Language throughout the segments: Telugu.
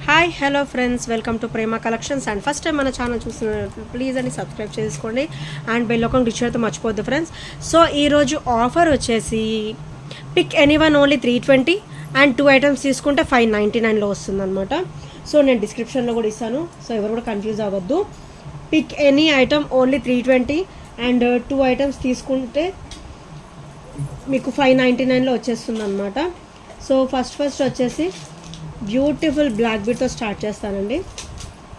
Hi hello friends, welcome to Prema collections. And first time మన ఛానల్ చూస్తున్నట్లు ప్లీజ్ అని సబ్స్క్రైబ్ చేసుకోండి అండ్ బెల్ ఐకాన్ క్లిక్ చేయడం మర్చిపోద్దు ఫ్రెండ్స్. సో ఈరోజు ఆఫర్ వచ్చేసి pick anyone only 320 and 2 items తీసుకుంటే 599లో వస్తుంది అనమాట. సో నేను డిస్క్రిప్షన్లో కూడా ఇస్తాను, సో ఎవరు కూడా కన్ఫ్యూజ్ అవ్వద్దు. Pick any item only 320 and 2 items తీసుకుంటే మీకు 599లో వచ్చేస్తుంది అనమాట. సో ఫస్ట్ వచ్చేసి బ్యూటిఫుల్ బ్లాక్ బీట్తో స్టార్ట్ చేస్తానండి.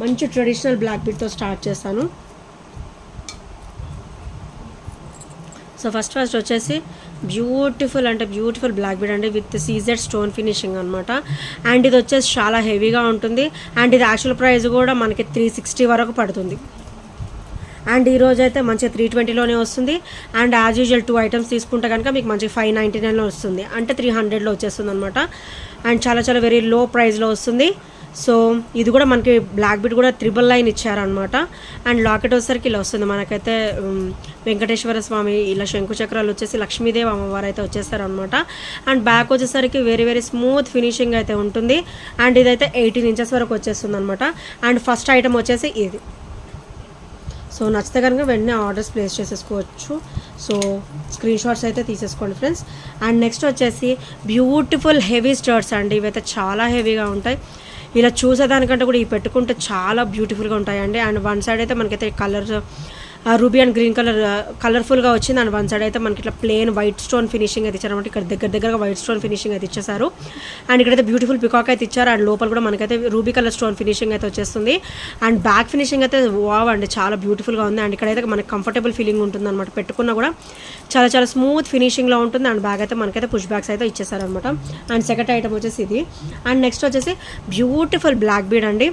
మంచి ట్రెడిషనల్ బ్లాక్ బీట్తో స్టార్ట్ చేస్తాను. సో ఫస్ట్ వచ్చేసి బ్యూటిఫుల్ అంటే బ్యూటిఫుల్ బ్లాక్ బీడ్ అండి విత్ సీజెడ్ స్టోన్ ఫినిషింగ్ అనమాట. అండ్ ఇది వచ్చేసి చాలా హెవీగా ఉంటుంది. అండ్ ఇది యాక్చువల్ ప్రైస్ కూడా మనకి 360 వరకు పడుతుంది. అండ్ ఈరోజు అయితే మంచిగా 320లోనే వస్తుంది. అండ్ యాజ్ యూజువల్ 2 ఐటమ్స్ తీసుకుంటే కనుక మీకు మంచిగా 599లో వస్తుంది, అంటే 300లో వచ్చేస్తుంది అనమాట. అండ్ చాలా వెరీ లో ప్రైస్లో వస్తుంది. సో ఇది కూడా మనకి బ్లాక్ బీట్ కూడా 999 ఇచ్చారనమాట. అండ్ లాకెట్ వచ్చేసరికి ఇలా వస్తుంది. మనకైతే వెంకటేశ్వర స్వామి ఇలా శంకు చక్రాలు వచ్చేసి లక్ష్మీదేవి అమ్మవారు అయితే వచ్చేస్తారనమాట. అండ్ బ్యాక్ వచ్చేసరికి వెరీ స్మూత్ ఫినిషింగ్ అయితే ఉంటుంది. అండ్ ఇదైతే 18 ఇంచెస్ వరకు వచ్చేస్తుంది అనమాట. అండ్ ఫస్ట్ ఐటమ్ వచ్చేసి ఇది. సో నచ్చితే కనుక వెంటనే ఆర్డర్స్ ప్లేస్ చేసేసుకోవచ్చు. సో స్క్రీన్ షాట్స్ అయితే తీసేసుకోండి ఫ్రెండ్స్. అండ్ నెక్స్ట్ వచ్చేసి బ్యూటిఫుల్ హెవీ స్టర్ట్స్ అండి. ఇవైతే చాలా హెవీగా ఉంటాయి. ఇలా చూసేదానికంటే కూడా ఇవి పెట్టుకుంటే చాలా బ్యూటిఫుల్గా ఉంటాయండి. అండ్ వన్ సైడ్ అయితే మనకైతే కలర్ రూబీ అండ్ గ్రీన్ కలర్ఫుల్గా వచ్చింది. అండ్ వన్ సైడ్ అయితే మనకి ఇట్లా ప్లేన్ వైట్ స్టోన్ ఫినిషింగ్ అయితే ఇచ్చారనమాట. ఇక్కడ దగ్గరగా వైట్ స్టోన్ ఫినిషింగ్ అయితే ఇచ్చేసారు. అండ్ ఇక్కడైతే బ్యూటిఫుల్ పికాక్ అయితే ఇచ్చారు. అండ్ లోపల కూడా మనకైతే రూబీ కలర్ స్టోన్ ఫినిషింగ్ అయితే వచ్చేస్తుంది. అండ్ బ్యాక్ ఫినిషింగ్ అయితే వావ్ అండి, చాలా బ్యూటిఫుల్గా ఉంది. అండ్ ఇక్కడైతే మనకి కంఫర్టబుల్ ఫీలింగ్ ఉంటుంది అనమాట. పెట్టుకున్నా కూడా చాలా స్మూత్ ఫినిషింగ్లో ఉంటుంది. అండ్ బ్యాగ్ అయితే మనకైతే పుష్ బ్యాగ్స్ అయితే ఇచ్చేసారనమాట. అండ్ సెకండ్ ఐటమ్ వచ్చేసి ఇది. అండ్ నెక్స్ట్ వచ్చేసి బ్యూటిఫుల్ బ్లాక్ బీడ్ అండి.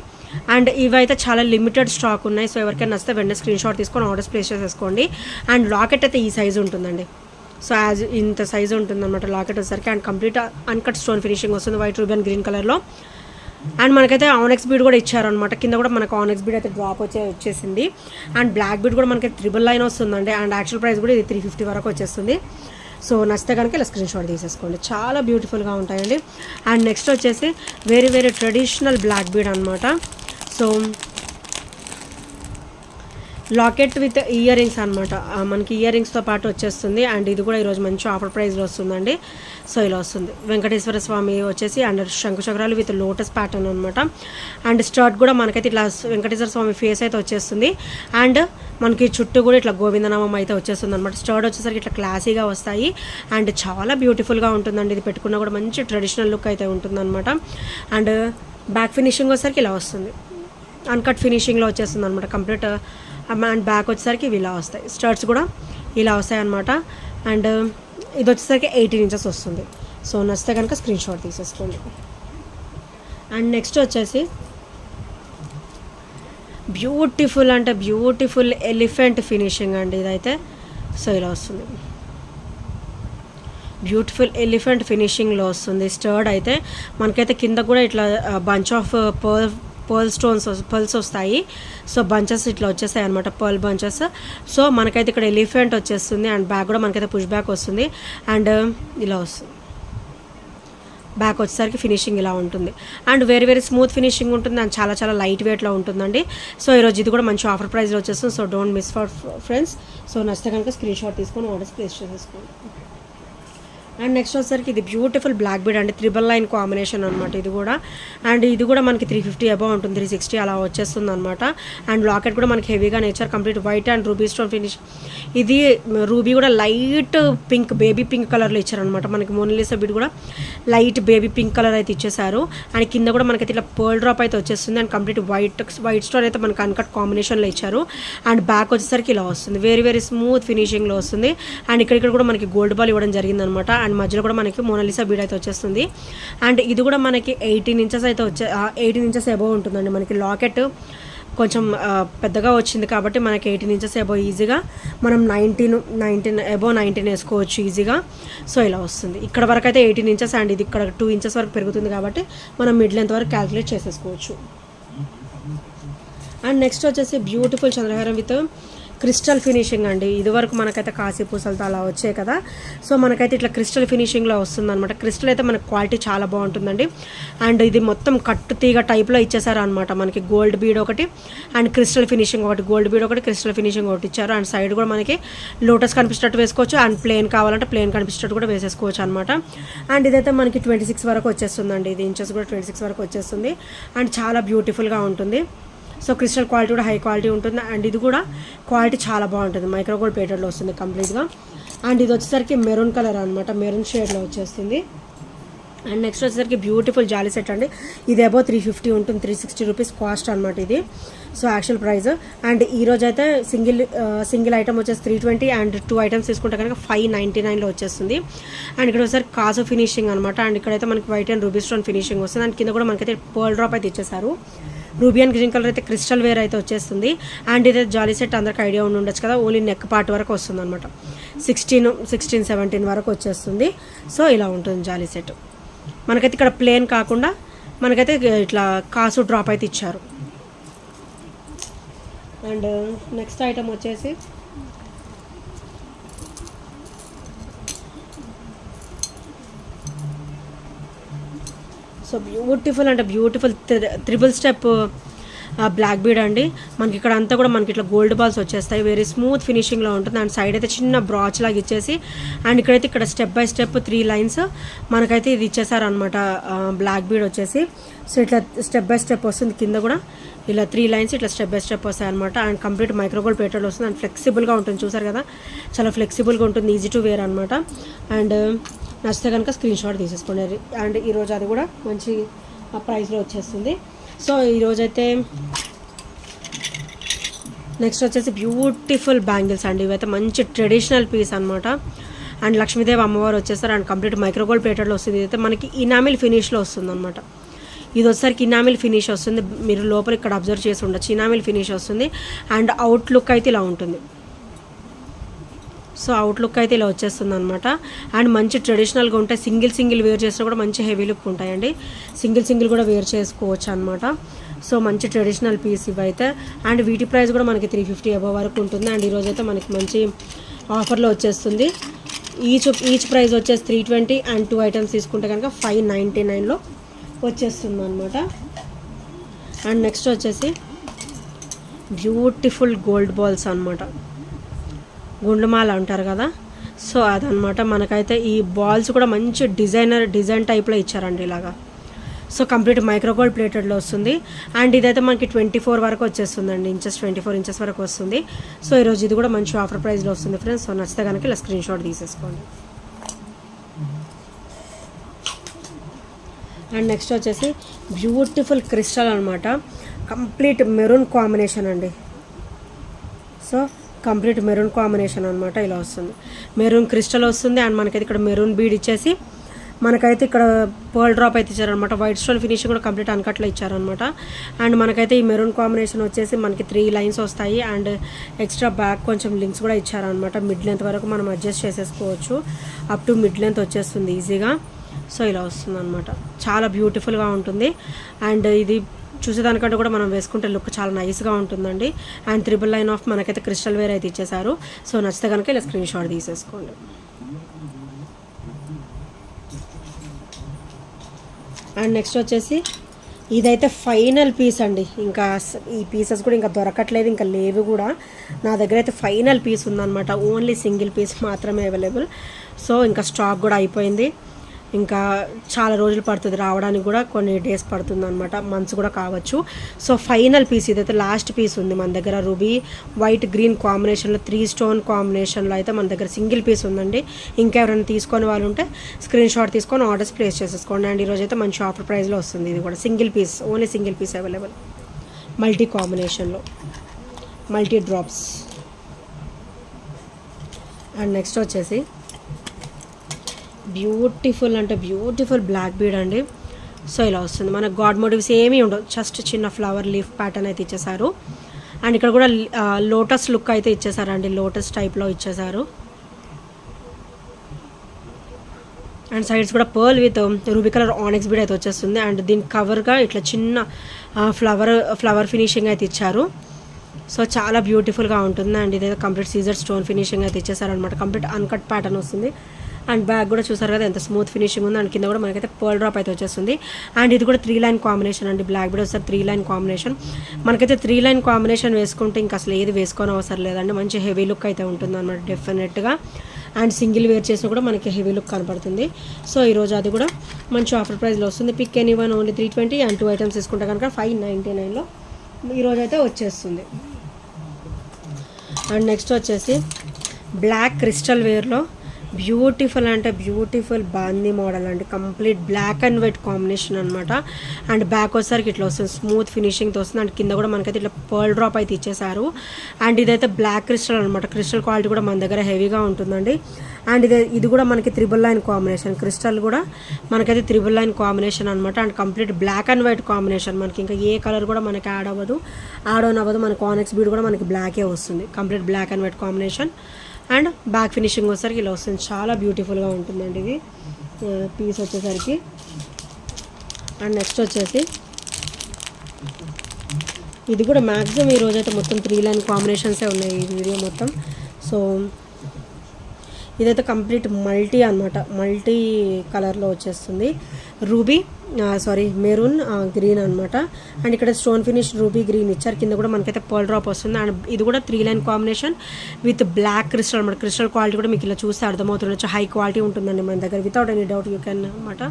అండ్ ఇవైతే చాలా లిమిటెడ్ స్టాక్ ఉన్నాయి. సో ఎవరికైనా నచ్చితే వెంటనే స్క్రీన్ షాట్ తీసుకొని ఆర్డర్స్ ప్లేస్ చేసేసుకోండి. అండ్ లాకెట్ అయితే ఈ సైజు ఉంటుందండి. సో యాజ్ ఇంత సైజు ఉంటుందన్నమాట లాకెట్ వచ్చేసరికి. And complete uncut stone finishing వస్తుంది వైట్ రూబీ అండ్ గ్రీన్ కలర్లో. అండ్ మనకైతే ఆనెక్స్ బీడ్ కూడా ఇచ్చారనమాట. కింద కూడా మనకు ఆనెక్స్ బీడ్ అయితే డ్రాప్ వచ్చేసింది. అండ్ బ్లాక్ బీడ్ కూడా మనకి 999 వస్తుందండి. అండ్ యాక్చువల్ ప్రైస్ కూడా ఇది 350 వరకు వచ్చేస్తుంది. సో నచ్చితే కనుక ఇలా స్క్రీన్ షాట్ తీసేసుకోండి. చాలా బ్యూటిఫుల్గా ఉంటాయండి. అండ్ నెక్స్ట్ వచ్చేసి వెరీ ట్రెడిషనల్ బ్లాక్ బీడ్ అనమాట. So locket with ear rings అనమాట. మనకి ఇయర్ రింగ్స్తో పాటు వచ్చేస్తుంది. అండ్ ఇది కూడా ఈరోజు మంచి ఆఫర్ ప్రైస్లో వస్తుందండి. సో ఇలా వస్తుంది. వెంకటేశ్వర స్వామి వచ్చేసి అండ్ శంకు చక్రాలు విత్ లోటస్ ప్యాటర్న్ అనమాట. అండ్ స్టర్ట్ కూడా మనకైతే ఇట్లా వెంకటేశ్వర స్వామి ఫేస్ అయితే వచ్చేస్తుంది. అండ్ మనకి చుట్టూ కూడా ఇట్లా గోవిందనామం అయితే వచ్చేస్తుంది అనమాట. స్టర్ట్ వచ్చేసరికి ఇట్లా క్లాసీగా వస్తాయి. అండ్ చాలా బ్యూటిఫుల్గా ఉంటుందండి. ఇది పెట్టుకున్నా కూడా మంచి ట్రెడిషనల్ లుక్ అయితే ఉంటుందన్నమాట. అండ్ బ్యాక్ ఫినిషింగ్ వచ్చేసరికి ఇలా వస్తుంది. అన్కట్ ఫినిషింగ్లో వచ్చేస్తుంది అనమాట కంప్లీట్. అండ్ బ్యాక్ వచ్చేసరికి ఇవి ఇలా వస్తాయి. స్టర్ట్స్ కూడా ఇలా వస్తాయి అనమాట. అండ్ ఇది వచ్చేసరికి 18 ఇంచెస్ వస్తుంది. సో నచ్చితే కనుక స్క్రీన్ షాట్ తీసేసుకోండి. అండ్ నెక్స్ట్ వచ్చేసి బ్యూటిఫుల్ అంటే బ్యూటిఫుల్ ఎలిఫెంట్ ఫినిషింగ్ అండి ఇదైతే. సో ఇలా వస్తుంది. బ్యూటిఫుల్ ఎలిఫెంట్ ఫినిషింగ్లో వస్తుంది. స్టర్డ్ అయితే మనకైతే కింద కూడా ఇట్లా బంచ్ ఆఫ్ పర్ల్స్ వస్తాయి. సో బంచెస్ ఇట్లా వచ్చేస్తాయి అనమాట, పర్ల్ బంచెస్. సో మనకైతే ఇక్కడ ఎలిఫెంట్ వచ్చేస్తుంది. అండ్ బ్యాక్ కూడా మనకైతే పుష్ బ్యాక్ వస్తుంది. అండ్ ఇలా వస్తుంది. బ్యాక్ వచ్చేసరికి ఫినిషింగ్ ఇలా ఉంటుంది. అండ్ వెరీ స్మూత్ ఫినిషింగ్ ఉంటుంది. అండ్ చాలా లైట్ వెయిట్లో ఉంటుందండి. సో ఈరోజు ఇది కూడా మంచి ఆఫర్ ప్రైస్లో వచ్చేస్తుంది. So don't miss for friends. So నచ్చితే కనుక స్క్రీన్ షాట్ తీసుకొని ఆర్డర్స్ ప్లేస్ చేసేసుకోండి. అండ్ నెక్స్ట్ వచ్చేసరికి ఇది బ్యూటిఫుల్ బ్లాక్ బీడ్ అండి. 999 కాంబినేషన్ అనమాట ఇది కూడా. అండ్ ఇది కూడా మనకి 350 అబౌవ్ ఉంటుంది, 360 అలా వచ్చేస్తుంది అనమాట. అండ్ లాకెట్ కూడా మనకి హెవీగా nature complete white and ruby stone finish. ఇది రూబీ కూడా లైట్ పింక్, బేబీ పింక్ కలర్లో ఇచ్చారనమాట. మనకి మోనాలిసా బీడ్ కూడా లైట్ బేబీ పింక్ కలర్ అయితే ఇచ్చేసారు. అండ్ కింద కూడా మనకైతే ఇట్లా పర్ల్ డ్రాప్ అయితే వచ్చేస్తుంది. అండ్ కంప్లీట్ వైట్ స్టోన్ అయితే మనకి అన్కట్ కాంబినేషన్లో ఇచ్చారు. అండ్ బ్యాక్ వచ్చేసరికి ఇలా వస్తుంది. వెరీ స్మూత్ ఫినిషింగ్లో వస్తుంది. అండ్ ఇక్కడ కూడా మనకి గోల్డ్ బాల్ ఇవ్వడం జరిగింది అనమాట. అండ్ మధ్యలో కూడా మనకి మోనాలిసా బీడ్ అయితే వచ్చేస్తుంది. అండ్ ఇది కూడా మనకి 18 ఇంచెస్ అయితే 18 ఇంచెస్ అబౌవ్ ఉంటుందండి. మనకి లాకెట్ కొంచెం పెద్దగా వచ్చింది కాబట్టి మనకి 18 ఇంచెస్ అబౌవ్ ఈజీగా మనం 19 అబౌవ్ 19 వేసుకోవచ్చు ఈజీగా. సో ఇలా వస్తుంది. ఇక్కడ వరకు అయితే 18 ఇంచెస్. అండ్ ఇది ఇక్కడ 2 ఇంచెస్ వరకు పెరుగుతుంది కాబట్టి మనం మిడ్ లెంత్ వరకు క్యాలిక్యులేట్ చేసేసుకోవచ్చు. అండ్ నెక్స్ట్ వచ్చేసి బ్యూటిఫుల్ చంద్రహారం విత్ క్రిస్టల్ ఫినిషింగ్ అండి. ఇదివరకు మనకైతే కాశీ పూసలతో అలా వచ్చాయి కదా, సో మనకైతే ఇట్లా క్రిస్టల్ ఫినిషింగ్లో వస్తుంది అనమాట. క్రిస్టల్ అయితే మనకి క్వాలిటీ చాలా బాగుంటుందండి. అండ్ ఇది మొత్తం కట్టు తీగ టైప్లో ఇచ్చేసారు అనమాట. మనకి గోల్డ్ బీడ్ ఒకటి అండ్ క్రిస్టల్ ఫినిషింగ్ ఒకటి, గోల్డ్ బీడ్ ఒకటి, క్రిస్టల్ ఫినిషింగ్ ఒకటి ఇచ్చారు. అండ్ సైడ్ కూడా మనకి లోటస్ కనిపించేటట్టు వేసుకోవచ్చు అండ్ ప్లేన్ కావాలంటే ప్లేన్ కనిపించేటట్టు కూడా వేసేసుకోవచ్చు అనమాట. అండ్ ఇదైతే మనకి 26 వరకు వచ్చేస్తుందండి. ఇది ఇంచెస్ కూడా 26 వరకు వచ్చేస్తుంది అండ్ చాలా బ్యూటిఫుల్గా ఉంటుంది. సో క్రిస్టల్ క్వాలిటీ కూడా హై క్వాలిటీ ఉంటుంది అండ్ ఇది కూడా క్వాలిటీ చాలా బాగుంటుంది. మైక్రో గోల్డ్ ప్లేటెడ్లో వస్తుంది కంప్లీట్గా. అండ్ ఇది వచ్చేసరికి మెరూన్ కలర్ అనమాట, మెరూన్ షేడ్లో వచ్చేస్తుంది. అండ్ నెక్స్ట్ వచ్చేసరికి బ్యూటిఫుల్ జాలీ సెట్ అండి. ఇది అబౌవ్ 350 ఉంటుంది, 360 రూపీస్ కాస్ట్ అనమాట ఇది. So actual price. అండ్ ఈరోజు అయితే సింగిల్ ఐటమ్ వచ్చేసి 320 అండ్ 2 ఐటమ్స్ తీసుకుంటే కనుక 599లో వచ్చేస్తుంది. అండ్ ఇక్కడ వచ్చేసరికి కాజు ఫినిషింగ్ అనమాట. అండ్ ఇక్కడైతే మనకి white and ruby stone finishing వస్తుంది. అండ్ కింద కూడా మనకైతే పర్ల్ డ్రాప్ అయితే ఇచ్చేసారు. రూబీ అండ్ గ్రీన్ కలర్ అయితే క్రిస్టల్ వేర్ అయితే వచ్చేస్తుంది. అండ్ ఇదే జాలీ సెట్ అందరికి ఐడియా ఉండి ఉండొచ్చు కదా, ఓన్లీ నెక్ పార్ట్ వరకు వస్తుంది అనమాట. 16, 17 వరకు వచ్చేస్తుంది. సో ఇలా ఉంటుంది జాలీ సెట్. మనకైతే ఇక్కడ ప్లేన్ కాకుండా మనకైతే ఇట్లా కాసు డ్రాప్ అయితే ఇచ్చారు. అండ్ నెక్స్ట్ ఐటమ్ వచ్చేసి సో బ్యూటిఫుల్ అంటే beautiful triple step black bead అండి. మనకి ఇక్కడ అంతా కూడా మనకి ఇట్లా గోల్డ్ బాల్స్ వచ్చేస్తాయి. వెరీ స్మూత్ ఫినిషింగ్లో ఉంటుంది. అండ్ సైడ్ అయితే చిన్న బ్రాచ్ లాగా ఇచ్చేసి అండ్ ఇక్కడైతే ఇక్కడ స్టెప్ బై స్టెప్ 3 లైన్స్ మనకైతే ఇది ఇచ్చేసారనమాట బ్లాక్ బీడ్ వచ్చేసి. సో ఇట్లా స్టెప్ బై స్టెప్ వస్తుంది. కింద కూడా ఇలా 3 లైన్స్ ఇట్లా స్టెప్ బై స్టెప్ వస్తాయి అనమాట. అండ్ కంప్లీట్ మైక్రోగోల్డ్ ప్లేటెడ్ వస్తుంది అండ్ ఫ్లెక్సిబుల్గా ఉంటుంది. చూసారు కదా, చాలా ఫ్లెక్సిబుల్గా ఉంటుంది, ఈజీ టు వేర్ అనమాట. అండ్ నచ్చితే కనుక స్క్రీన్ షాట్ తీసేసుకోండి. అండ్ ఈరోజు అది కూడా మంచి ప్రైస్లో వచ్చేస్తుంది. సో ఈరోజైతే నెక్స్ట్ వచ్చేసి బ్యూటిఫుల్ బ్యాంగిల్స్ అండి. ఇవైతే మంచి ట్రెడిషనల్ పీస్ అనమాట. అండ్ లక్ష్మీదేవి అమ్మవారు వచ్చేస్తారు అండ్ కంప్లీట్ మైక్రోగోల్డ్ ప్లేటెడ్లో వస్తుంది. ఇదైతే మనకి ఇనామిల్ ఫినిష్లో వస్తుంది అనమాట. ఇది వచ్చేసరికి ఇనామిల్ ఫినిష్ వస్తుంది. మీరు లోపల ఇక్కడ అబ్జర్వ్ చేసి ఉండొచ్చు, ఇనామిల్ ఫినిష్ వస్తుంది. అండ్ అవుట్ లుక్ అయితే ఇలా ఉంటుంది. సో అవుట్లుక్ అయితే ఇలా వచ్చేస్తుంది అనమాట. అండ్ మంచి ట్రెడిషనల్గా ఉంటాయి. సింగిల్ వేర్ చేసినా కూడా మంచి హెవీ లుక్ ఉంటాయండి. సింగిల్ కూడా వేర్ చేసుకోవచ్చు అనమాట. సో మంచి ట్రెడిషనల్ పీస్ ఇవైతే. అండ్ వీటి ప్రైస్ కూడా మనకి 350 అబవ్ వరకు ఉంటుంది. అండ్ ఈరోజు అయితే మనకి మంచి ఆఫర్లో వచ్చేస్తుంది. ఈచ్ ప్రైస్ వచ్చేసి 320 అండ్ 2 ఐటమ్స్ తీసుకుంటే కనుక 599లో వచ్చేస్తుంది అనమాట. అండ్ నెక్స్ట్ వచ్చేసి బ్యూటిఫుల్ గోల్డ్ బాల్స్ అనమాట, గుండుమాల అంటారు కదా, సో అదనమాట. మనకైతే ఈ బాల్స్ కూడా మంచి డిజైన్ టైప్లో ఇచ్చారండి ఇలాగా. సో కంప్లీట్ మైక్రోగోల్డ్ ప్లేటెడ్లో వస్తుంది. అండ్ ఇదైతే మనకి 24 వరకు వచ్చేస్తుందండి, 24 ఇంచెస్ వరకు వస్తుంది. సో ఈరోజు ఇది కూడా మంచి ఆఫర్ ప్రైస్లో వస్తుంది ఫ్రెండ్స్. సో నచ్చితే కనుక ఇలా స్క్రీన్ షాట్ తీసేసుకోండి. అండ్ నెక్స్ట్ వచ్చేసి బ్యూటిఫుల్ క్రిస్టల్ అనమాట, కంప్లీట్ మెరూన్ కాంబినేషన్ అండి. సో కంప్లీట్ మెరూన్ కాంబినేషన్ అనమాట, ఇలా వస్తుంది. మెరూన్ క్రిస్టల్ వస్తుంది అండ్ మనకైతే ఇక్కడ మెరూన్ బీడ్ ఇచ్చేసి మనకైతే ఇక్కడ పర్ల్ డ్రాప్ అయితే ఇచ్చారనమాట. వైట్ స్టోన్ ఫినిషింగ్ కూడా కంప్లీట్ అన్కట్లో ఇచ్చారనమాట. అండ్ మనకైతే ఈ మెరూన్ కాంబినేషన్ వచ్చేసి మనకి 3 లైన్స్ వస్తాయి అండ్ ఎక్స్ట్రా బ్యాక్ కొంచెం లింక్స్ కూడా ఇచ్చారనమాట. మిడ్ లెంత్ వరకు మనం అడ్జస్ట్ చేసేసుకోవచ్చు, అప్ టు మిడ్ లెంత్ వచ్చేస్తుంది ఈజీగా. సో ఇలా వస్తుంది అనమాట, చాలా బ్యూటిఫుల్గా ఉంటుంది. అండ్ ఇది చూసేదానికంటే కూడా మనం వేసుకుంటే లుక్ చాలా నైస్గా ఉంటుందండి. అండ్ 3 లైన్ ఆఫ్ మనకైతే క్రిస్టల్ వేర్ అయితే ఇచ్చేసారు. సో నచ్చితే కనుక ఇలా స్క్రీన్ షాట్ తీసేసుకోండి. అండ్ నెక్స్ట్ వచ్చేసి ఇదైతే ఫైనల్ పీస్ అండి. ఇంకా ఈ పీసెస్ కూడా ఇంకా దొరకట్లేదు, ఇంకా లేవు కూడా. నా దగ్గర అయితే ఫైనల్ పీస్ ఉందన్నమాట, ఓన్లీ సింగిల్ పీస్ మాత్రమే అవైలబుల్. సో ఇంకా స్టాక్ కూడా అయిపోయింది. ఇంకా చాలా రోజులు పడుతుంది రావడానికి, కూడా కొన్ని డేస్ పడుతుంది అనమాట, మంత్స్ కూడా కావచ్చు. సో ఫైనల్ పీస్ ఇదైతే లాస్ట్ పీస్ ఉంది మన దగ్గర. రూబీ వైట్ గ్రీన్ కాంబినేషన్లో 3 స్టోన్ కాంబినేషన్లో అయితే మన దగ్గర సింగిల్ పీస్ ఉందండి. ఇంకా ఎవరైనా తీసుకొని వాళ్ళు ఉంటే స్క్రీన్ షాట్ తీసుకొని ఆర్డర్స్ ప్లేస్ చేసేసుకోండి. అండ్ ఈరోజు అయితే మంచి ఆఫర్ ప్రైస్లో వస్తుంది. ఇది కూడా single piece, only single piece available, multi కాంబినేషన్లో, మల్టీ డ్రాప్స్. అండ్ నెక్స్ట్ వచ్చేసి బ్యూటిఫుల్ అంటే బ్యూటిఫుల్ బ్లాక్ బీడ్ అండి. సో ఇలా వస్తుంది. మన గాడ్ మోటివ్స్ ఏమీ ఉండవు, జస్ట్ చిన్న ఫ్లవర్ లీఫ్ ప్యాటర్న్ అయితే ఇచ్చేసారు. అండ్ ఇక్కడ కూడా లోటస్ లుక్ అయితే ఇచ్చేసారండి, లోటస్ టైప్లో ఇచ్చేసారు. అండ్ సైడ్స్ కూడా with ruby colour onyx bead అయితే వచ్చేస్తుంది. అండ్ దీని కవర్గా ఇట్లా చిన్న ఫ్లవర్ ఫినిషింగ్ అయితే ఇచ్చారు. సో చాలా బ్యూటిఫుల్గా ఉంటుంది. అండ్ ఇదైతే కంప్లీట్ సీజర్ స్టోన్ ఫినిషింగ్ అయితే ఇచ్చేసారనమాట. కంప్లీట్ అన్కట్ ప్యాటర్న్ వస్తుంది. అండ్ బ్యాక్ కూడా చూసారు కదా ఎంత స్మూత్ ఫినిషింగ్ ఉంది. అండ్ కింద కూడా మనకైతే పర్ల్ డ్రాప్ అయితే వచ్చేస్తుంది. అండ్ ఇది కూడా 3 లైన్ కాంబినేషన్ అండి. బ్లాక్ బీడ్ వస్తారు 3 లైన్ కాంబినేషన్. మనకైతే 3 లైన్ కాంబినేషన్ వేసుకుంటే ఇంకా అసలు ఏది వేసుకోని అవసరం లేదండి. మంచి హెవీ లుక్ అయితే ఉంటుంది అనమాట డెఫినెట్గా. అండ్ సింగిల్ వేర్ చేసినా కూడా మనకి హెవీ లుక్ కనపడుతుంది. సో ఈరోజు అది కూడా మంచి ఆఫర్ ప్రైస్లో వస్తుంది. Pick anyone only 320 and 2 items తీసుకుంటే కనుక 599లో ఈరోజు అయితే వచ్చేస్తుంది. అండ్ నెక్స్ట్ వచ్చేసి బ్లాక్ క్రిస్టల్ వేర్లో బ్యూటిఫుల్ అంటే బ్యూటిఫుల్ బాందీ మోడల్ అండి. Complete black and white combination అనమాట. అండ్ బ్యాక్ వచ్చేసరికి ఇట్లా వస్తుంది స్మూత్ ఫినిషింగ్తో వస్తుంది. అండ్ కింద కూడా మనకైతే ఇట్లా పర్ల్ డ్రాప్ అయితే ఇచ్చేసారు. అండ్ ఇదైతే బ్లాక్ క్రిస్టల్ అనమాట. క్రిస్టల్ క్వాలిటీ కూడా మన దగ్గర హెవీగా ఉంటుందండి. అండ్ ఇది కూడా మనకి 3 లైన్ కాంబినేషన్. క్రిస్టల్ కూడా మనకైతే 3 లైన్ కాంబినేషన్ అనమాట. And complete black and white combination. మనకి ఇంకా ఏ కలర్ కూడా మనకి యాడ్ ఆన్ అవ్వదు. మనకి ఆనెక్స్ బీడ్ కూడా మనకి బ్లాకే వస్తుంది. Complete black and white combination. And back finishing వచ్చేసరికి ఇలా వస్తుంది. చాలా బ్యూటిఫుల్గా ఉంటుందండి ఇది పీస్ వచ్చేసరికి. అండ్ నెక్స్ట్ వచ్చేసి ఇది కూడా మ్యాక్సిమం ఈరోజైతే మొత్తం 3 లైన్ కాంబినేషన్సే ఉన్నాయి ఈ వీడియో మొత్తం. సో ఇదైతే కంప్లీట్ మల్టీ అనమాట. మల్టీ కలర్లో వచ్చేస్తుంది. రూబీ మెరూన్ గ్రీన్ అనమాట. అండ్ ఇక్కడ స్టోన్ ఫినిష్ రూబీ గ్రీన్ ఇచ్చారు. కింద కూడా మనకైతే పర్ల్ డ్రాప్ వస్తుంది. అండ్ ఇది కూడా 3 line combination with black crystal అనమాట. క్రిస్టల్ క్వాలిటీ కూడా మీకు ఇలా చూస్తే అర్థమవుతుంది. హై క్వాలిటీ ఉంటుందండి మన దగ్గర. Without any doubt you can అనమాట.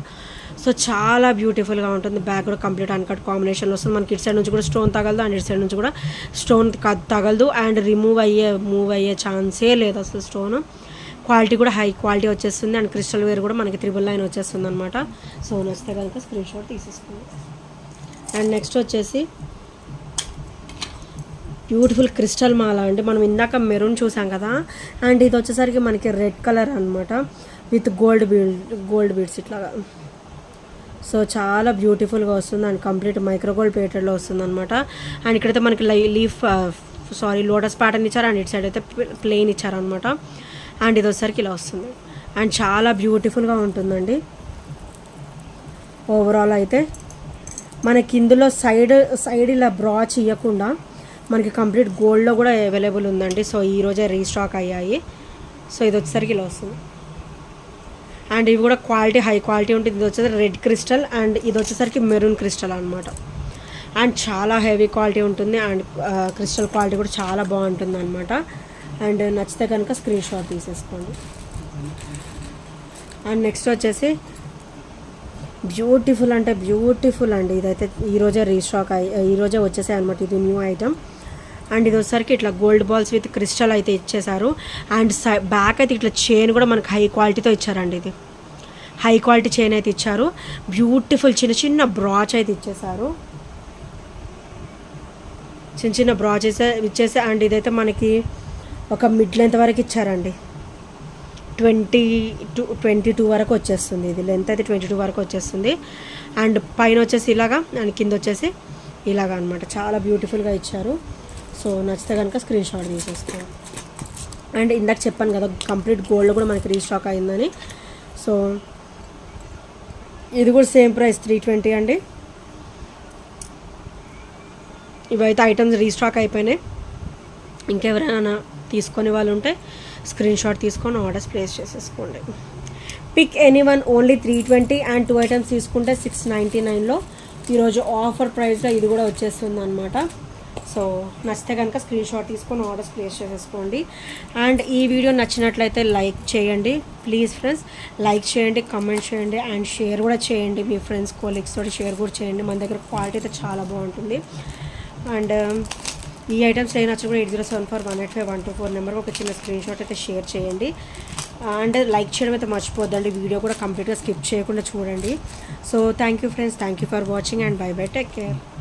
సో చాలా బ్యూటిఫుల్గా ఉంటుంది. బ్యాక్ కూడా కంప్లీట్ అన్కట్ కాంబినేషన్లో వస్తుంది. మనకి ఇటు సైడ్ నుంచి కూడా స్టోన్ తగలదు. అండ్ ఇటు సైడ్ నుంచి కూడా స్టోన్ తగలదు. అండ్ మూవ్ అయ్యే ఛాన్సే లేదు అసలు. స్టోన్ క్వాలిటీ కూడా హై క్వాలిటీ వచ్చేస్తుంది. అండ్ క్రిస్టల్ వేర్ కూడా మనకి 3 లైన్ వచ్చేస్తుంది అనమాట. సో నచ్చితే కనుక స్క్రీన్ షాట్ తీసేసుకోండి. అండ్ నెక్స్ట్ వచ్చేసి బ్యూటిఫుల్ క్రిస్టల్ మాల అండి. మనం ఇందాక మెరూన్ చూసాం కదా. అండ్ ఇది వచ్చేసరికి మనకి రెడ్ కలర్ అనమాట విత్ గోల్డ్ బీడ్స్ ఇట్లాగా. సో చాలా బ్యూటిఫుల్గా వస్తుంది. అండ్ కంప్లీట్ మైక్రో గోల్డ్ ప్లేటెడ్లో వస్తుంది అనమాట. అండ్ ఇక్కడైతే మనకి లోటస్ ప్యాటర్న్ ఇచ్చారు. అండ్ ఇటు సైడ్ అయితే ప్లెయిన్ ఇచ్చారనమాట. అండ్ ఇది వచ్చేసరికి ఇలా వస్తుంది. అండ్ చాలా బ్యూటిఫుల్గా ఉంటుందండి. ఓవరాల్ అయితే మనకి ఇందులో సైడ్ ఇలా బ్రాచ్ ఇవ్వకుండా మనకి కంప్లీట్ గోల్డ్లో కూడా అవైలబుల్ ఉందండి. సో ఈరోజే రీస్టాక్ అయ్యాయి. సో ఇది వచ్చేసరికి ఇలా వస్తుంది. అండ్ ఇవి కూడా హై క్వాలిటీ ఉంటుంది. ఇది వచ్చేసరికి రెడ్ క్రిస్టల్. అండ్ ఇది వచ్చేసరికి మెరూన్ క్రిస్టల్ అనమాట. అండ్ చాలా హెవీ క్వాలిటీ ఉంటుంది. అండ్ క్రిస్టల్ క్వాలిటీ కూడా చాలా బాగుంటుంది అనమాట. అండ్ నచ్చితే కనుక స్క్రీన్ షాట్ తీసేసుకోండి. అండ్ నెక్స్ట్ వచ్చేసి బ్యూటిఫుల్ అంటే బ్యూటిఫుల్ అండి. ఇదైతే ఈరోజే వచ్చేసాయి అనమాట. ఇది న్యూ ఐటమ్. అండ్ ఇది వచ్చేసరికి ఇట్లా గోల్డ్ బాల్స్ విత్ క్రిస్టల్ అయితే ఇచ్చేసారు. అండ్ బ్యాక్ అయితే ఇట్లా చైన్ కూడా మనకి హై క్వాలిటీతో ఇచ్చారండి. ఇది హై క్వాలిటీ చైన్ అయితే ఇచ్చారు. బ్యూటిఫుల్ చిన్న బ్రాచ్ అయితే ఇచ్చేసారు. చిన్న బ్రాచ్ ఇచ్చేసి. అండ్ ఇదైతే మనకి ఒక మిడ్ లెంత్ వరకు ఇచ్చారండి. 22 వరకు వచ్చేస్తుంది. ఇది లెంత్ అయితే 22 వరకు వచ్చేస్తుంది. అండ్ పైన వచ్చేసి ఇలాగా అండ్ కింద వచ్చేసి ఇలాగా అనమాట. చాలా బ్యూటిఫుల్గా ఇచ్చారు. సో నచ్చితే కనుక స్క్రీన్ షాట్ తీసేసుకోండి. అండ్ ఇందాక చెప్పాను కదా కంప్లీట్ గోల్డ్ కూడా మనకి రీస్టాక్ అయిందని. సో ఇది కూడా సేమ్ ప్రైస్ 320 అండి. ఇవైతే ఐటమ్స్ రీస్టాక్ అయిపోయినాయి. ఇంకెవరైనా తీసుకునే వాళ్ళు ఉంటే స్క్రీన్ షాట్ తీసుకొని ఆర్డర్స్ ప్లేస్ చేసేసుకోండి. Pick anyone only 320 and 2 items తీసుకుంటే 699లో ఈరోజు ఆఫర్ ప్రైస్లో ఇది కూడా వచ్చేస్తుంది అనమాట. సో నచ్చితే కనుక స్క్రీన్ షాట్ తీసుకొని ఆర్డర్స్ ప్లేస్ చేసేసుకోండి. అండ్ ఈ వీడియో నచ్చినట్లయితే లైక్ చేయండి ప్లీజ్ ఫ్రెండ్స్. లైక్ చేయండి, కమెంట్ చేయండి అండ్ షేర్ కూడా చేయండి. మీ ఫ్రెండ్స్ కోలీగ్స్ తోటి షేర్ కూడా చేయండి. మన దగ్గర క్వాలిటీ అయితే చాలా బాగుంటుంది. అండ్ ఈ ఐటమ్స్ ఏ నచ్చిన కూడా 8074185124 నెంబర్కి ఒక చిన్న స్క్రీన్ షాట్ అయితే షేర్ చేయండి. అండ్ లైక్ చేయడం అయితే మర్చిపోద్దండి. వీడియో కూడా కంప్లీట్గా స్కిప్ చేయకుండా చూడండి. So thank you friends, thank you for watching and by by, take care.